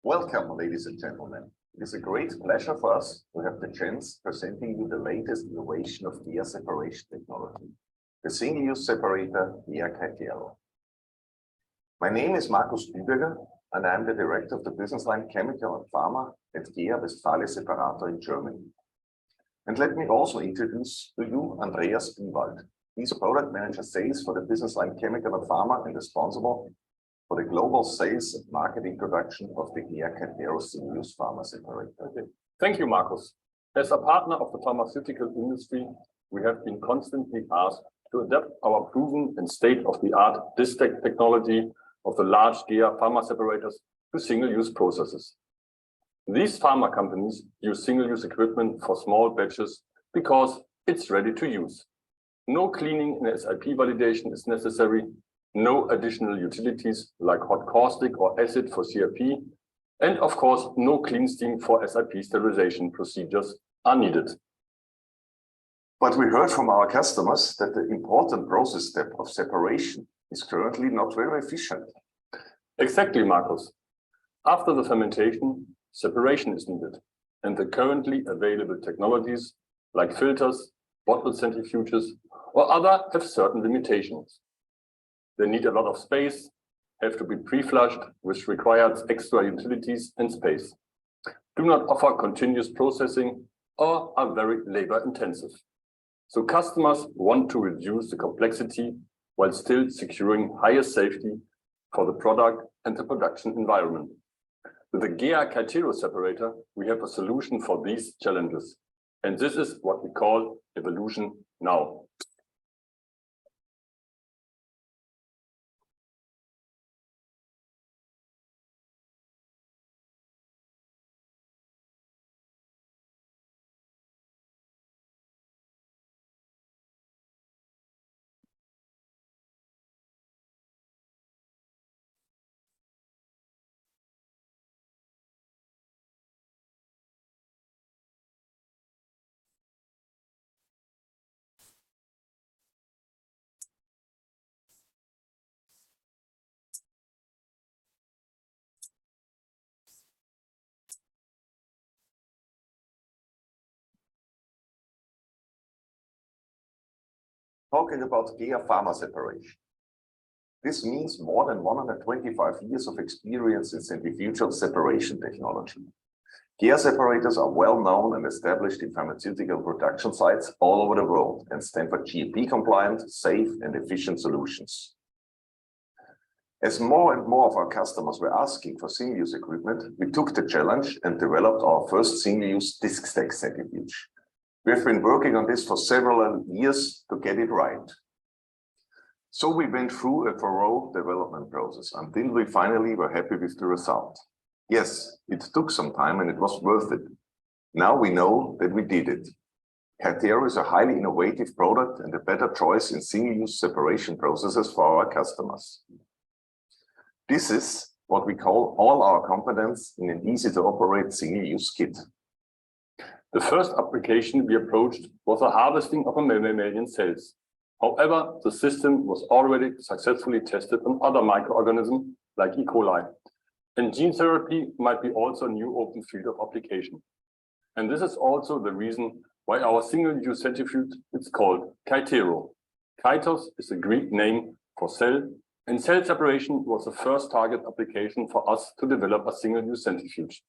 Welcome, ladies and gentlemen. It is a great pleasure for us to have the chance presenting you the latest innovation of GEA separation technology, the single-use separator GEA Caetero. My name is Markus Kuehberger, and I am the director of the business line Chemical and Pharma at GEA Westphalia Separator in Germany. And let me also introduce to you Andreas Biewald. He's product manager sales for the business line Chemical and Pharma and responsible for the global sales and marketing production of the GEA Caetero single-use pharma separator. Thank you, Markus. As a partner of the pharmaceutical industry, we have been constantly asked to adapt our proven and state-of-the-art DISTEC technology of the large GEA pharma separators to single-use processes. These pharma companies use single-use equipment for small batches because it's ready to use. No cleaning and SIP validation is necessary. No additional utilities like hot caustic or acid for CRP, and of course, no clean steam for SIP sterilization procedures are needed. But we heard from our customers that the important process step of separation is currently not very efficient. Exactly, Markus. After the fermentation, separation is needed, and the currently available technologies like filters, bottle centrifuges, or other have certain limitations. They need a lot of space, have to be pre-flushed, which requires extra utilities and space, do not offer continuous processing, or are very labor-intensive. So customers want to reduce the complexity while still securing higher safety for the product and the production environment. With the GEA Caetero separator, we have a solution for these challenges, and this is what we call evolution now. Talking about GEA pharma separation. This means more than 125 years of experience in centrifugal separation technology. GEA separators are well known and established in pharmaceutical production sites all over the world and stand for GMP compliant, safe and efficient solutions. As more and more of our customers were asking for single-use equipment, we took the challenge and developed our first single-use disc stack centrifuge. We have been working on this for several years to get it right. So we went through a thorough development process until we finally were happy with the result. Yes, it took some time and it was worth it. Now we know that we did it. Caetero is a highly innovative product and a better choice in single-use separation processes for our customers. This is what we call all our competence in an easy-to-operate single-use kit. The first application we approached was the harvesting of mammalian cells. However, the system was already successfully tested on other microorganisms like E. coli. And gene therapy might be also a new open field of application. And this is also the reason why our single-use centrifuge is called Caetero. Kaitos is the Greek name for cell, and cell separation was the first target application for us to develop a single-use centrifuge.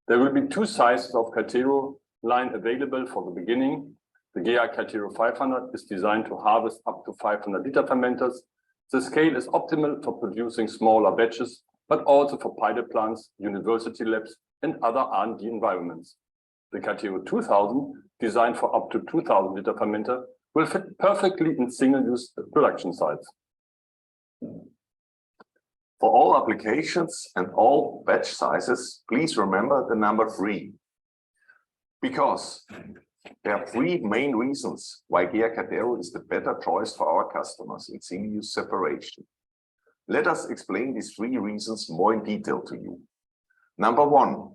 There will be two sizes of Caetero line available for the beginning. The GEA Caetero 500 is designed to harvest up to 500 liter fermenters. The scale is optimal for producing smaller batches, but also for pilot plants, university labs, and other R&D environments. The Caetero 2000, designed for up to 2000 liter fermenter, will fit perfectly in single-use production sites. For all applications and all batch sizes, please remember the number 3. Because there are 3 main reasons why GEA Caetero is the better choice for our customers in single-use separation. Let us explain these 3 reasons more in detail to you. Number 1,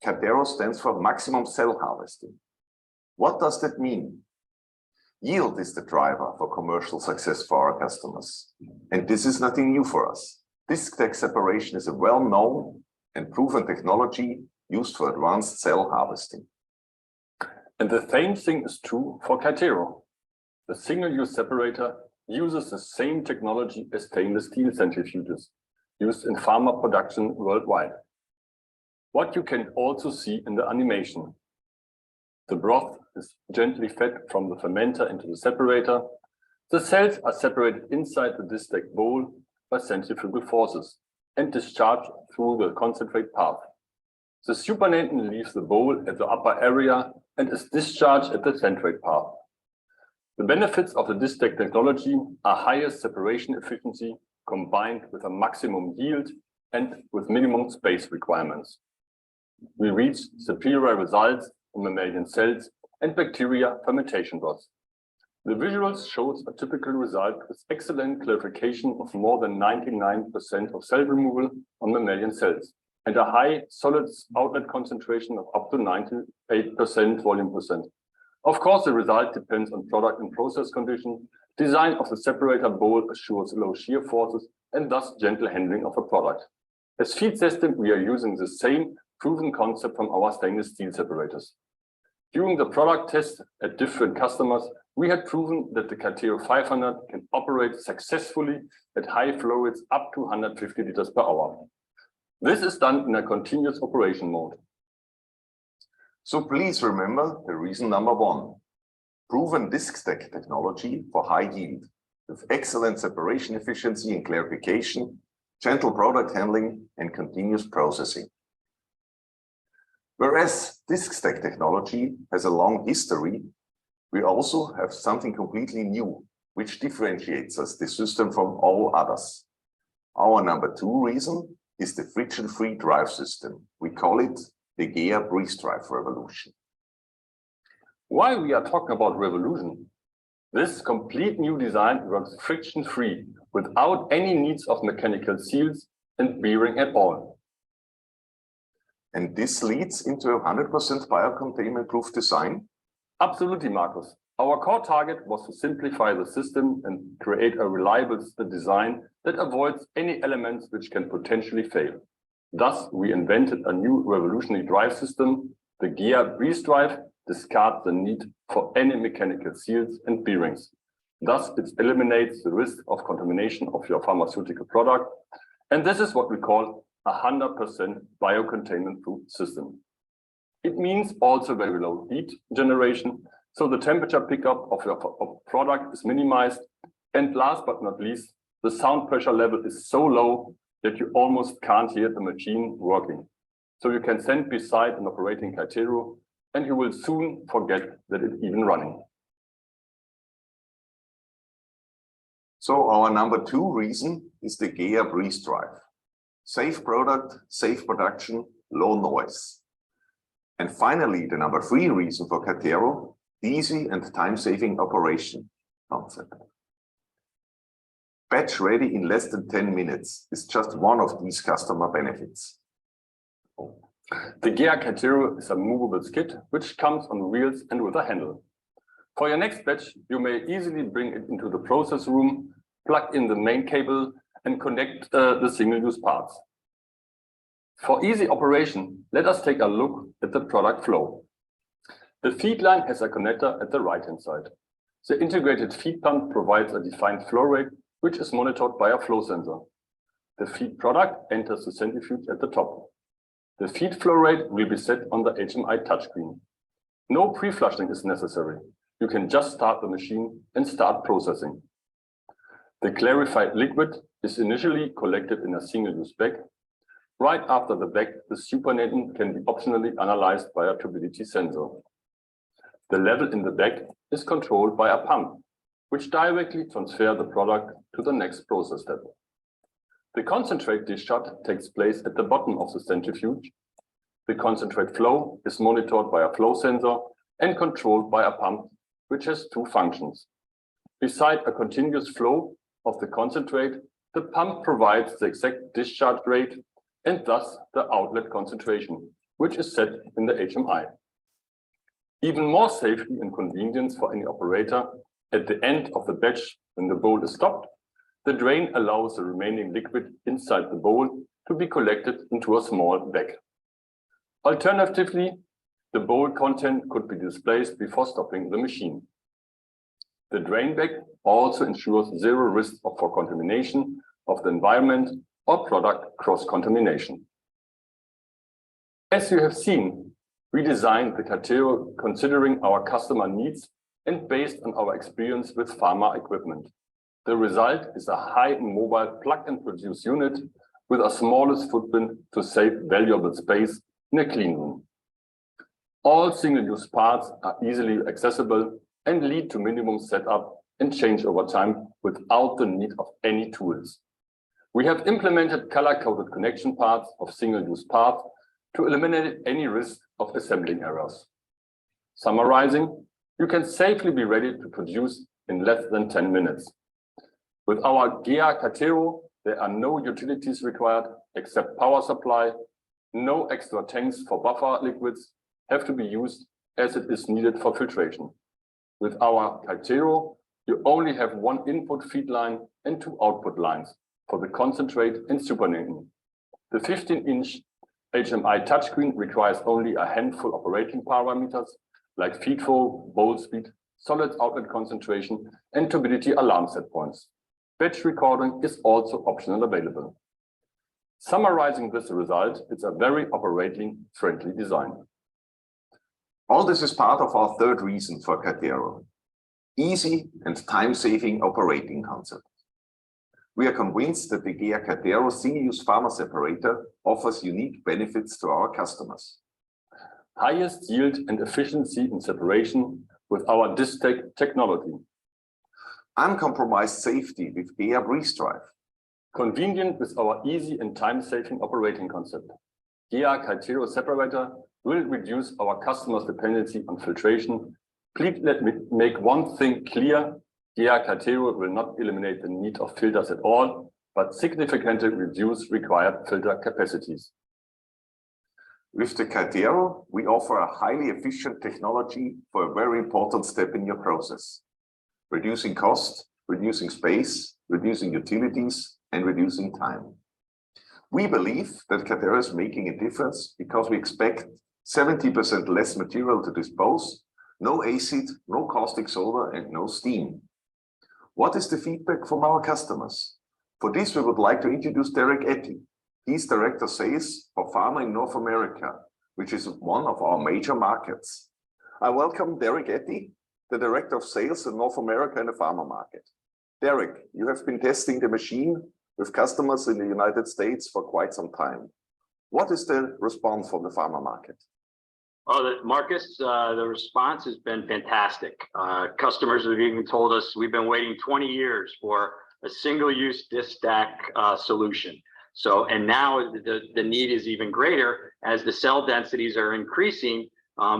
Caetero stands for maximum cell harvesting. What does that mean? Yield is the driver for commercial success for our customers. And this is nothing new for us. Disc stack separation is a well-known and proven technology used for advanced cell harvesting. And the same thing is true for Kaitero. The single-use separator uses the same technology as stainless steel centrifuges used in pharma production worldwide. What you can also see in the animation. The broth is gently fed from the fermenter into the separator. The cells are separated inside the distilled bowl by centrifugal forces and discharged through the concentrate path. The supernatant leaves the bowl at the upper area and is discharged at the centrate path. The benefits of the distilled technology are highest separation efficiency combined with a maximum yield and with minimum space requirements. We reach superior results in mammalian cells and bacteria fermentation broths. The visuals shows a typical result with excellent clarification of more than 99% of cell removal on mammalian cells and a high solids outlet concentration of up to 98% volume percent. Of course, the result depends on product and process conditions. Design of the separator bowl assures low shear forces and thus gentle handling of a product. As feed system, we are using the same proven concept from our stainless steel separators. During the product test at different customers, we had proven that the Kaitero 500 can operate successfully at high flow rates up to 150 liters per hour. This is done in a continuous operation mode. So please remember the reason number one. Proven disc stack technology for high yield with excellent separation efficiency and clarification, gentle product handling and continuous processing. Whereas disc stack technology has a long history, we also have something completely new, which differentiates us, the system, from all others. Our number two reason is the friction-free drive system. We call it the GEA breeze drive revolution. Why we are talking about revolution? This complete new design works friction-free without any needs of mechanical seals and bearing at all. And this leads into a 100% biocontainment proof design? Absolutely, Markus. Our core target was to simplify the system and create a reliable design that avoids any elements which can potentially fail. Thus, we invented a new revolutionary drive system. The GEA breeze drive discards the need for any mechanical seals and bearings. Thus, it eliminates the risk of contamination of your pharmaceutical product. And this is what we call a 100% biocontainment proof system. It means also very low heat generation, so the temperature pickup of your product is minimized. And last but not least, the sound pressure level is so low that you almost can't hear the machine working. So you can stand beside an operating Kaitero and you will soon forget that it's even running. So our number two reason is the GEA breeze drive. Safe product, safe production, low noise. And finally, the number three reason for Kaitero, easy and time-saving operation concept. Batch ready in less than 10 minutes is just one of these customer benefits. The GEA Kaitero is a movable skid which comes on wheels and with a handle. For your next batch, you may easily bring it into the process room, plug in the main cable and connect the single-use parts. For easy operation, let us take a look at the product flow. The feed line has a connector at the right-hand side. The integrated feed pump provides a defined flow rate, which is monitored by a flow sensor. The feed product enters the centrifuge at the top. The feed flow rate will be set on the HMI touchscreen. No pre-flushing is necessary. You can just start the machine and start processing. The clarified liquid is initially collected in a single-use bag. Right after the bag, the supernatant can be optionally analyzed by a turbidity sensor. The level in the bag is controlled by a pump, which directly transfers the product to the next process step. The concentrate discharge takes place at the bottom of the centrifuge. The concentrate flow is monitored by a flow sensor and controlled by a pump, which has two functions. Beside a continuous flow of the concentrate, the pump provides the exact discharge rate and thus the outlet concentration, which is set in the HMI. Even more safety and convenience for any operator, at the end of the batch, when the bowl is stopped, the drain allows the remaining liquid inside the bowl to be collected into a small bag. Alternatively, the bowl content could be displaced before stopping the machine. The drain bag also ensures zero risk for contamination of the environment or product cross-contamination. As you have seen, we designed the Catero considering our customer needs and based on our experience with pharma equipment. The result is a high mobile plug-and-produce unit with a smallest footprint to save valuable space in a clean room. All single-use parts are easily accessible and lead to minimum setup and change over time without the need of any tools. We have implemented color-coded connection parts of single-use parts to eliminate any risk of assembling errors. Summarizing, you can safely be ready to produce in less than 10 minutes. With our GEA Catero, there are no utilities required except power supply. No extra tanks for buffer liquids have to be used as it is needed for filtration. With our Catero, you only have one input feed line and two output lines for the concentrate and supernatant. The 15-inch HMI touchscreen requires only a handful operating parameters like feed flow, bowl speed, solid outlet concentration, and turbidity alarm set points. Batch recording is also optional available. Summarizing this result, it's a very operating-friendly design. All this is part of our third reason for Catero: easy and time-saving operating concept. We are convinced that the GEA Catero single-use pharma separator offers unique benefits to our customers. Highest yield and efficiency in separation with our DISTEC technology. Uncompromised safety with GEA Breeze Drive. Convenient with our easy and time-saving operating concept. GEA Catero separator will reduce our customers' dependency on filtration. Please let me make one thing clear. GEA Catero will not eliminate the need of filters at all, but significantly reduce required filter capacities. With the Catero, we offer a highly efficient technology for a very important step in your process: reducing cost, reducing space, reducing utilities, and reducing time. We believe that Catero is making a difference because we expect 70% less material to dispose, no acid, no caustic soda, and no steam. What is the feedback from our customers? For this, we would like to introduce Derek Etty. He's Director Sales for Pharma in North America, which is one of our major markets. I welcome Derek Etty, the Director of Sales in North America in the pharma market. Derek, you have been testing the machine with customers in the United States for quite some time. What is the response from the pharma market? Oh, Marcus, the response has been fantastic. Customers have even told us we've been waiting 20 years for a single-use disc stack solution. So, and now the need is even greater as the cell densities are increasing.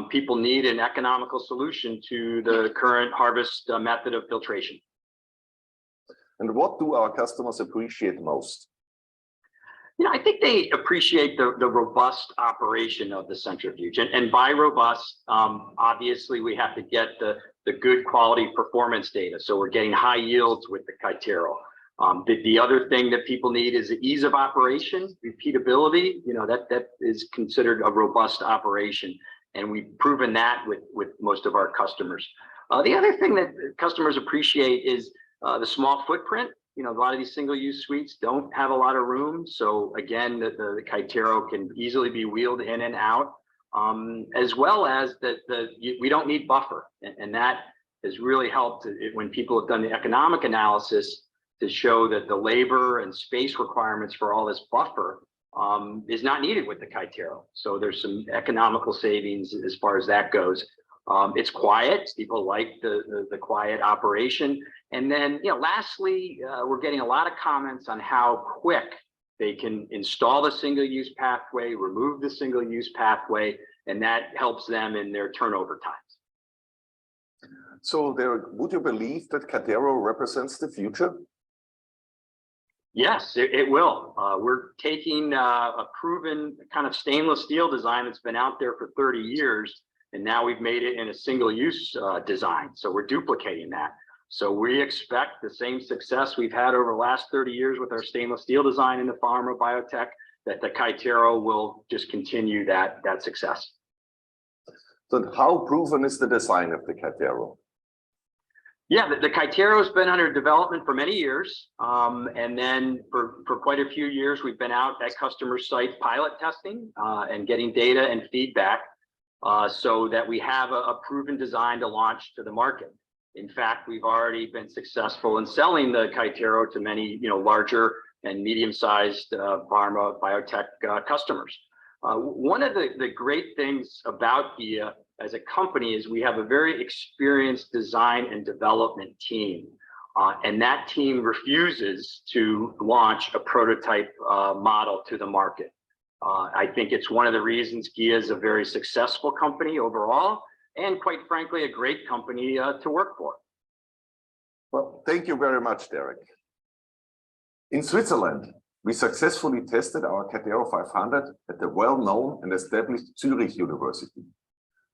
People need an economical solution to the current harvest method of filtration. And what do our customers appreciate most? You know, I think they appreciate the robust operation of the centrifuge. And by robust, obviously we have to get the good quality performance data. So we're getting high yields with the Catero. The other thing that people need is the ease of operation, repeatability. You know, that is considered a robust operation. And we've proven that with most of our customers. The other thing that customers appreciate is the small footprint. You know, a lot of these single-use suites don't have a lot of room. So again, the Catero can easily be wheeled in and out, as well as we don't need buffer. And that has really helped when people have done the economic analysis to show that the labor and space requirements for all this buffer is not needed with the Catero. So there's some economical savings as far as that goes. It's quiet. People like the quiet operation. And then, you know, lastly, we're getting a lot of comments on how quick they can install the single-use pathway, remove the single-use pathway, and that helps them in their turnover times. So would you believe that Catero represents the future? Yes, it will. We're taking a proven kind of stainless steel design that's been out there for 30 years. And now we've made it in a single-use design. So we're duplicating that. So we expect the same success we've had over the last 30 years with our stainless steel design in the Pharma Biotech that the Kaitero will just continue that success. So how proven is the design of the Kaitero? Yeah, the Kaitero has been under development for many years. And then for quite a few years, we've been out at customer sites pilot testing and getting data and feedback so that we have a proven design to launch to the market. In fact, we've already been successful in selling the Kaitero to many, larger and medium-sized pharma biotech customers. One of the great things about GEA as a company is we have a very experienced design and development team. And that team refuses to launch a prototype model to the market. I think it's one of the reasons GEA is a very successful company overall, and quite frankly, a great company to work for. Well, thank you very much, Derek. In Switzerland, we successfully tested our Kaitero 500 at the well-known and established Zurich University.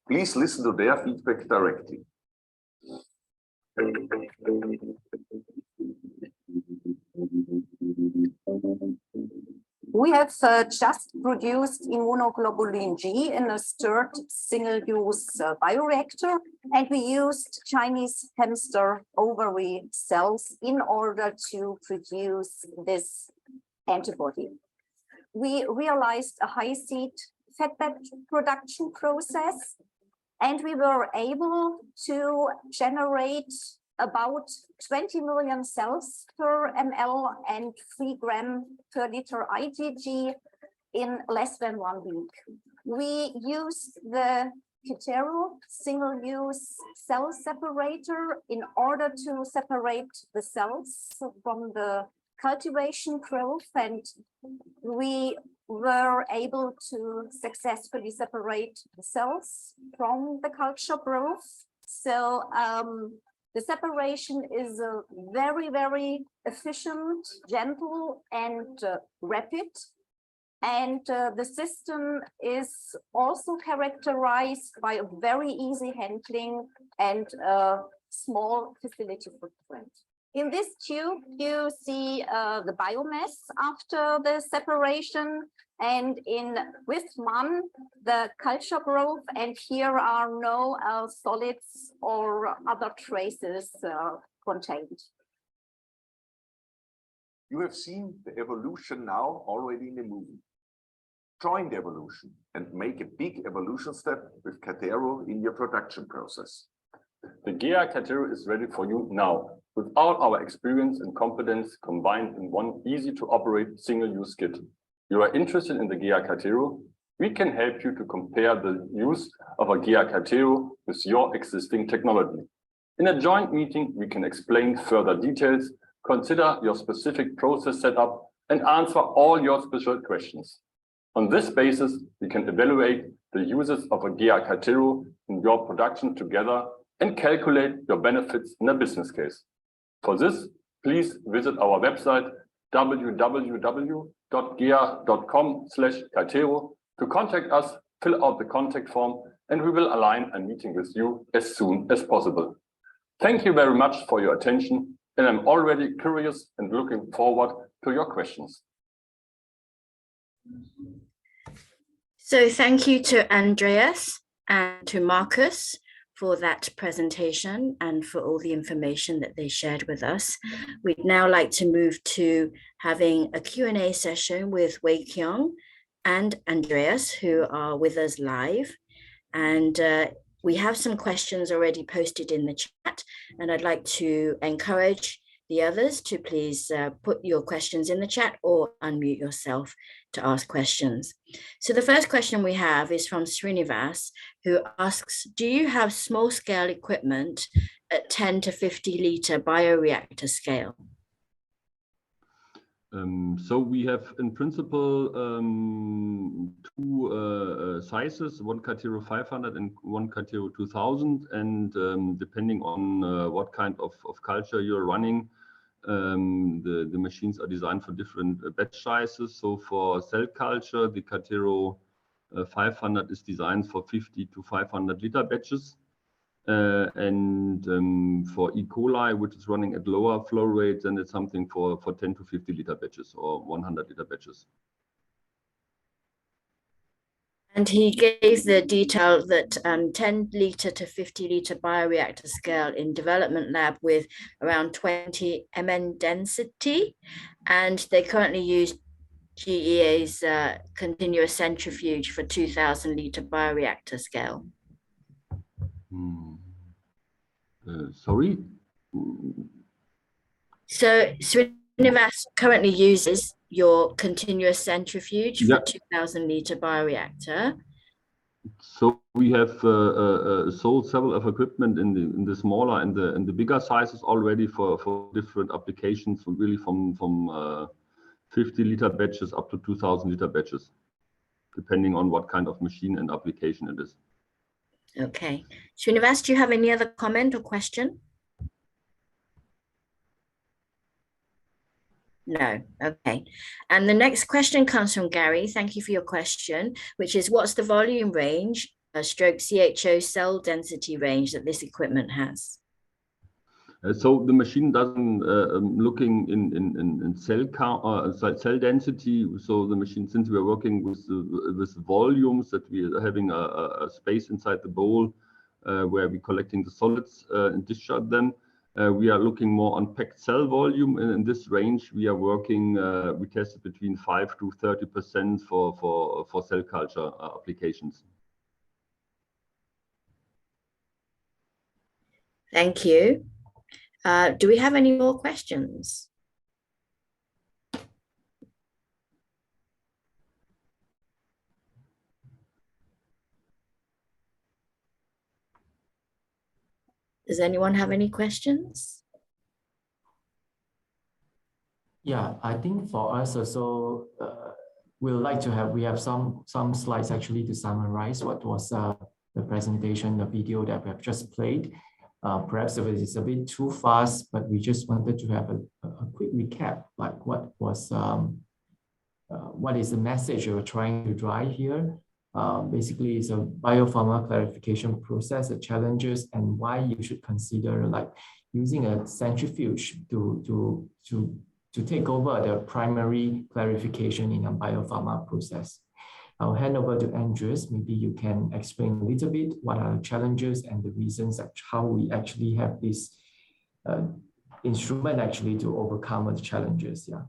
Please listen to their feedback directly. We have just produced immunoglobulin G in a stirred single-use bioreactor, and we used Chinese hamster ovary cells in order to produce this antibody. We realized a high-seed fat bed production process, and we were able to generate about 20 million cells per ml and 3 grams per liter IgG in less than 1 week. We used the Kaitero single-use cell separator in order to separate the cells from the cultivation growth, and we were able to successfully separate the cells from the culture growth. So the separation is very, very efficient, gentle, and rapid. And the system is also characterized by a very easy handling and a small facility footprint. In this tube, you see the biomass after the separation, and with MAN, the culture growth, and here are no solids or other traces contained. You have seen the evolution now already in the movie. Join the evolution and make a big evolution step with Kaitero in your production process. The GEA Kaitero is ready for you now, with all our experience and competence combined in one easy-to-operate single-use kit. You are interested in the GEA Kaitero? We can help you to compare the use of a GEA Kaitero with your existing technology. In a joint meeting, we can explain further details, consider your specific process setup, and answer all your special questions. On this basis, we can evaluate the uses of a GEA Kaitero in your production together and calculate your benefits in a business case. For this, please visit our website www.gea.com/Kaitero to contact us, fill out the contact form, and we will align a meeting with you as soon as possible. Thank you very much for your attention, and I'm already curious and looking forward to your questions. So thank you to Andreas and to Markus for that presentation and for all the information that they shared with us. We'd now like to move to having a Q&A session with Wei Kyung and Andreas, who are with us live. And we have some questions already posted in the chat, and I'd like to encourage the others to please put your questions in the chat or unmute yourself to ask questions. So the first question we have is from Srinivas, who asks, do you have small scale equipment at 10 to 50 liter bioreactor scale? So we have in principle two sizes, one Kaitero 500 and one Kaitero 2000, and depending on what kind of culture you're running, the machines are designed for different batch sizes. So for cell culture, the Kaitero 500 is designed for 50 to 500 liter batches. And for E. coli, which is running at lower flow rates, and it's something for 10 to 50 liter batches or 100 liter batches. And he gave the detail that 10 liter to 50 liter bioreactor scale in development lab with around 20 mn density. And they currently use GEA's continuous centrifuge for 2000 liter bioreactor scale. Sorry? So Srinivas currently uses your continuous centrifuge for 2000 liter bioreactor. So we have sold several of equipment in the smaller and the bigger sizes already for different applications, really from 50 liter batches up to 2000 liter batches, depending on what kind of machine and application it is. Okay. Srinivas, do you have any other comment or question? No. Okay. And the next question comes from Gary. Thank you for your question, which is what's the volume range, stroke CHO cell density range that this equipment has? So the machine doesn't looking in cell count, cell density. So the machine, since we are working with volumes, that we are having a space inside the bowl where we're collecting the solids and discharge them. We are looking more on packed cell volume, and in this range we are working. We tested between 5 to 30% for cell culture applications. Thank you. Do we have any more questions? Does anyone have any questions? Yeah, I think for us also, we have some slides actually to summarize what was the presentation, the video that we have just played. Perhaps it is a bit too fast, but we just wanted to have a quick recap, like what is the message you're trying to drive here. Basically, it's a biopharma clarification process, the challenges, and why you should consider like using a centrifuge to take over the primary clarification in a biopharma process. I'll hand over to Andreas. Maybe you can explain a little bit what are the challenges and the reasons of how we actually have this instrument actually to overcome the challenges. Yeah.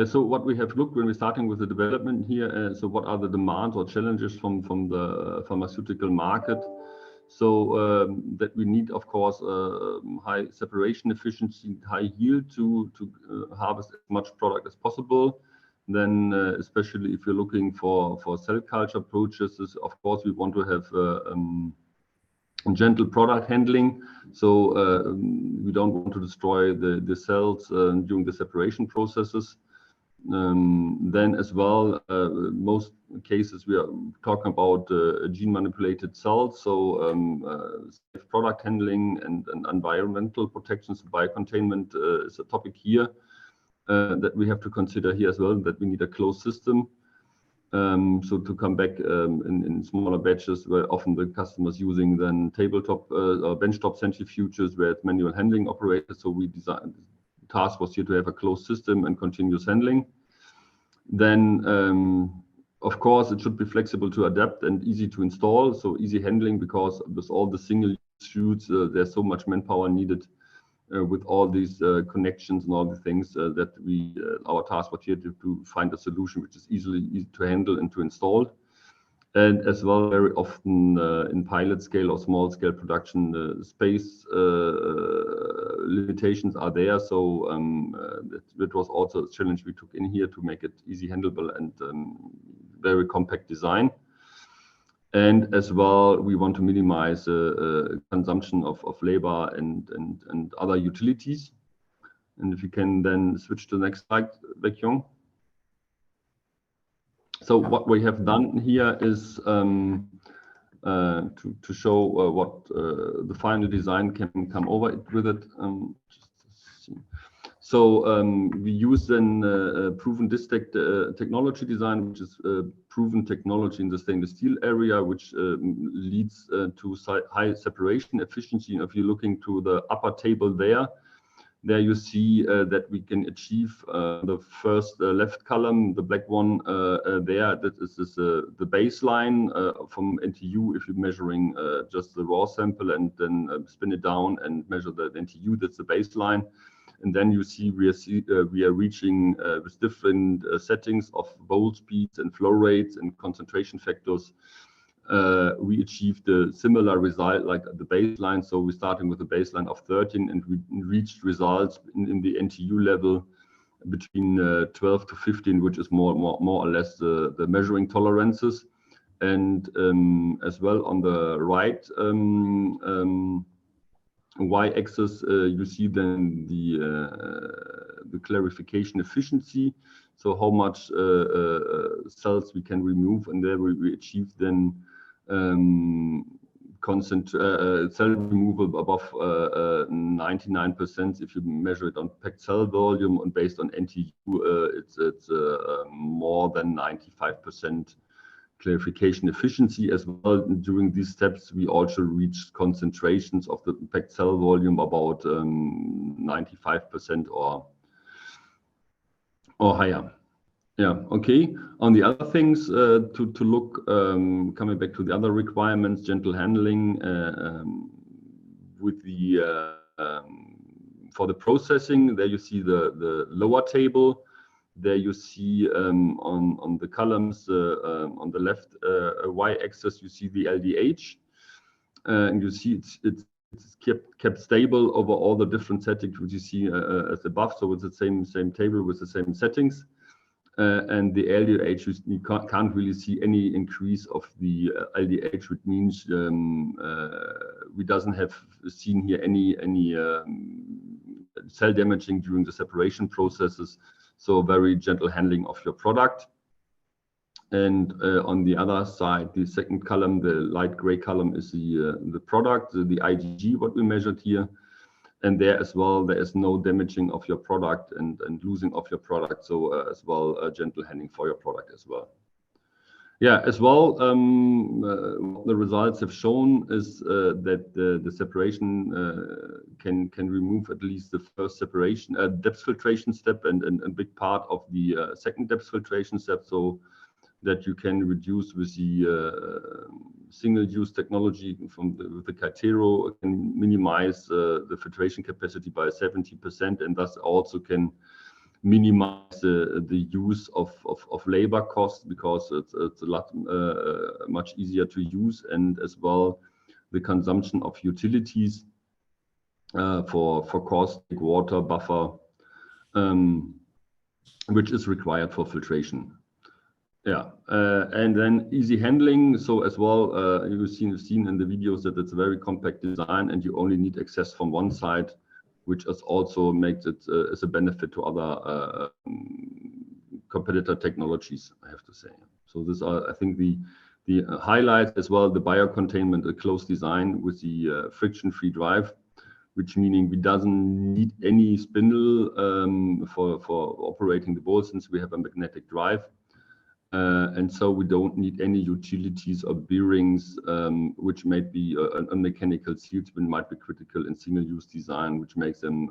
So what we have looked when we're starting with the development here, so what are the demands or challenges from the pharmaceutical market? So that we need, of course, high separation efficiency, high yield to harvest as much product as possible. Then, especially if you're looking for cell culture processes, of course, we want to have gentle product handling. So we don't want to destroy the cells during the separation processes. Then as well, most cases we are talking about gene manipulated cells, so safe product handling and environmental protections, biocontainment is a topic here that we have to consider here as well, that we need a closed system. So to come back in smaller batches, where often the customers using then tabletop or benchtop centrifuges where it's manual handling operated. So we designed, the task was here to have a closed system and continuous handling. Then, of course, it should be flexible to adapt and easy to install. So easy handling, because with all the single shoots, there's so much manpower needed with all these connections and all the things that we, our task was here to find a solution which is easy to handle and to install. And as well, very often in pilot scale or small scale production, space limitations are there. So that was also a challenge we took in here to make it easy handleable and very compact design. And as well, we want to minimize consumption of labor and other utilities. And if you can then switch to the next slide, Baek-Yong. So what we have done here is to show what the final design can come over with it. So we use then proven distack technology design, which is proven technology in the stainless steel area, which leads to high separation efficiency. And if you're looking to the upper table there, There you see that we can achieve the first left column, the black one there. That is the baseline from NTU. If you're measuring just the raw sample and then spin it down and measure the NTU, that's the baseline. And then you see we are reaching with different settings of bowl speeds and flow rates and concentration factors. We achieved a similar result like the baseline. So we're starting with a baseline of 13 and we reached results in the NTU level between 12 to 15, which is more or less the measuring tolerances. And as well on the right y-axis, you see then the clarification efficiency. So how much cells we can remove, and there we achieve then cell removal above 99%. If you measure it on packed cell volume and based on NTU, it's more than 95% clarification efficiency as well. During these steps, we also reached concentrations of the packed cell volume about 95% or higher. Yeah, okay. On the other things to look, coming back to the other requirements, gentle handling with the for the processing. There you see the lower table. There you see on the columns on the left y-axis, you see the LDH, and you see it's kept stable over all the different settings which you see as above. So it's the same table with the same settings. And the LDH, you can't really see any increase of the LDH, which means we doesn't have seen here any cell damaging during the separation processes. So very gentle handling of your product. And on the other side, the second column, the light gray column, is the product, the IgG, what we measured here. And there as well, there is no damaging of your product and losing of your product. So as well, gentle handling for your product as well. Yeah, as well, the results have shown is that the separation can remove at least the first separation depth filtration step and a big part of the second depth filtration step, so that you can reduce with the single-use technology with the Kaitero, can minimize the filtration capacity by 70%, and thus also can minimize the use of labor costs, because it's a lot much easier to use, and as well the consumption of utilities for caustic water buffer, which is required for filtration. Yeah, and then easy handling. So as well, you've seen in the videos that it's a very compact design, and you only need access from one side, which is also makes it as a benefit to other competitor technologies, I have to say. So these are, I think, the highlights as well. The biocontainment, a closed design with the friction-free drive, which meaning we doesn't need any spindle for operating the bowl, since we have a magnetic drive. And so we don't need any utilities or bearings, which might be a mechanical seals, but might be critical in single-use design, which makes them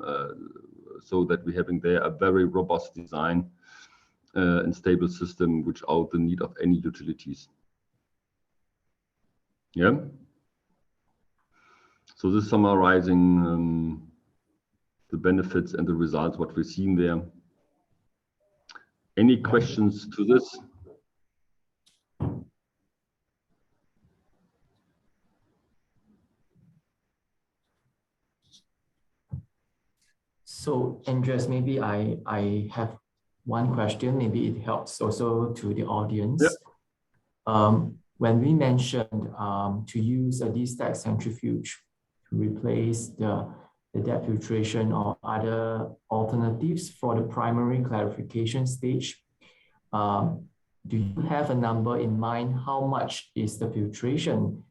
so that we're having there a very robust design and stable system without the need of any utilities. Yeah. So this is summarizing the benefits and the results, what we've seen there. Any questions to this? So Andreas, maybe I have one question, maybe it helps also to the audience. Yep. When we mentioned to use a D-stack centrifuge to replace the depth filtration or other alternatives for the primary clarification stage, do you have a number in mind? How much is the filtration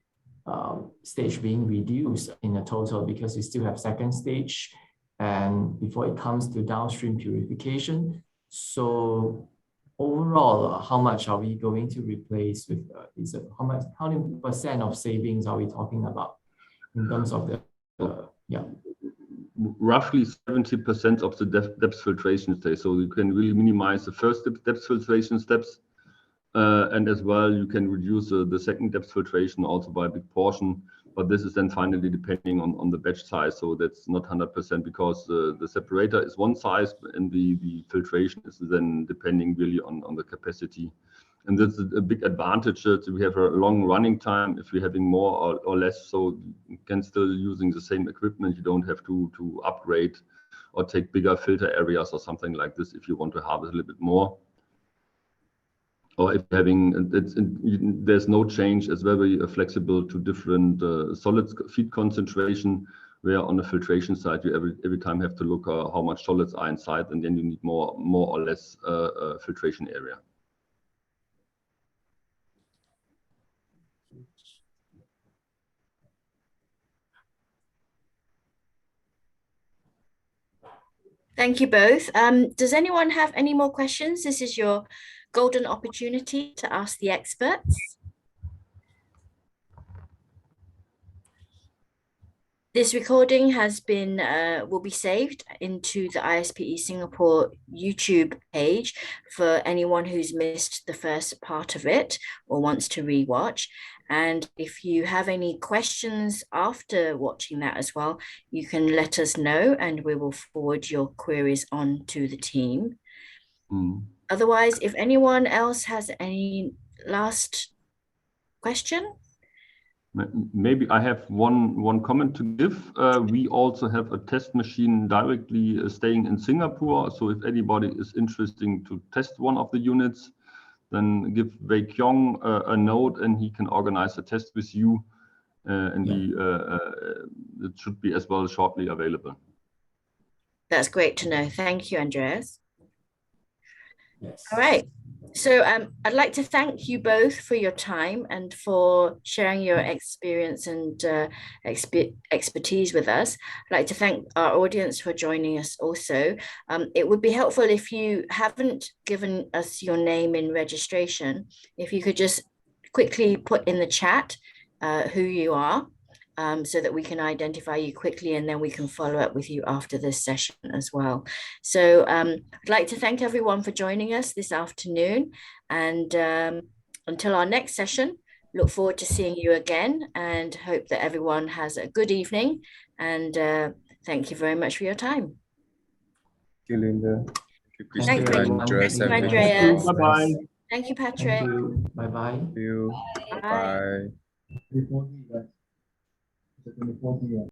stage being reduced in a total? Because you still have second stage, and before it comes to downstream purification. So overall, how much are we going to replace with how many % of savings are we talking about in terms of the yeah? roughly 70% of the depth filtration stays. So you can really minimize the first depth filtration steps. And as well, you can reduce the second depth filtration also by a big portion. But this is then finally depending on the batch size. So that's not 100% because the separator is one size and the filtration is then depending really on the capacity. And that's a big advantage that we have a long running time if we're having more or less. So you can still using the same equipment. You don't have to upgrade or take bigger filter areas or something like this if you want to harvest a little bit more. Or if there's no change, it's very flexible to different solid feed concentration, where on the filtration side, you every time have to look how much solids are inside, and then you need more or less filtration area. Thank you both. Does anyone have any more questions? This is your golden opportunity to ask the experts. This recording has been will be saved into the ISPE Singapore YouTube page for anyone who's missed the first part of it or wants to rewatch. And if you have any questions after watching that as well, you can let us know and we will forward your queries on to the team. Otherwise, if anyone else has any last question? Maybe I have one comment to give. We also have a test machine directly staying in Singapore. So if anybody is interested to test one of the units, then give Wei Kyong a note and he can organize a test with you. And it should be as well shortly available. That's great to know. Thank you, Andreas. Yes. All right. So I'd like to thank you both for your time and for sharing your experience and expertise with us. I'd like to thank our audience for joining us also. It would be helpful if you haven't given us your name in registration, if you could just quickly put in the chat who you are, so that we can identify you quickly and then we can follow up with you after this session as well. So I'd like to thank everyone for joining us this afternoon, and until our next session, look forward to seeing you again and hope that everyone has a good evening, and thank you very much for your time. Thank you, Linda. Thank you, Andreas. Andreas. Bye-bye. Thank you, Thank Patrick. you. Bye-bye. Thank you. Bye. Bye.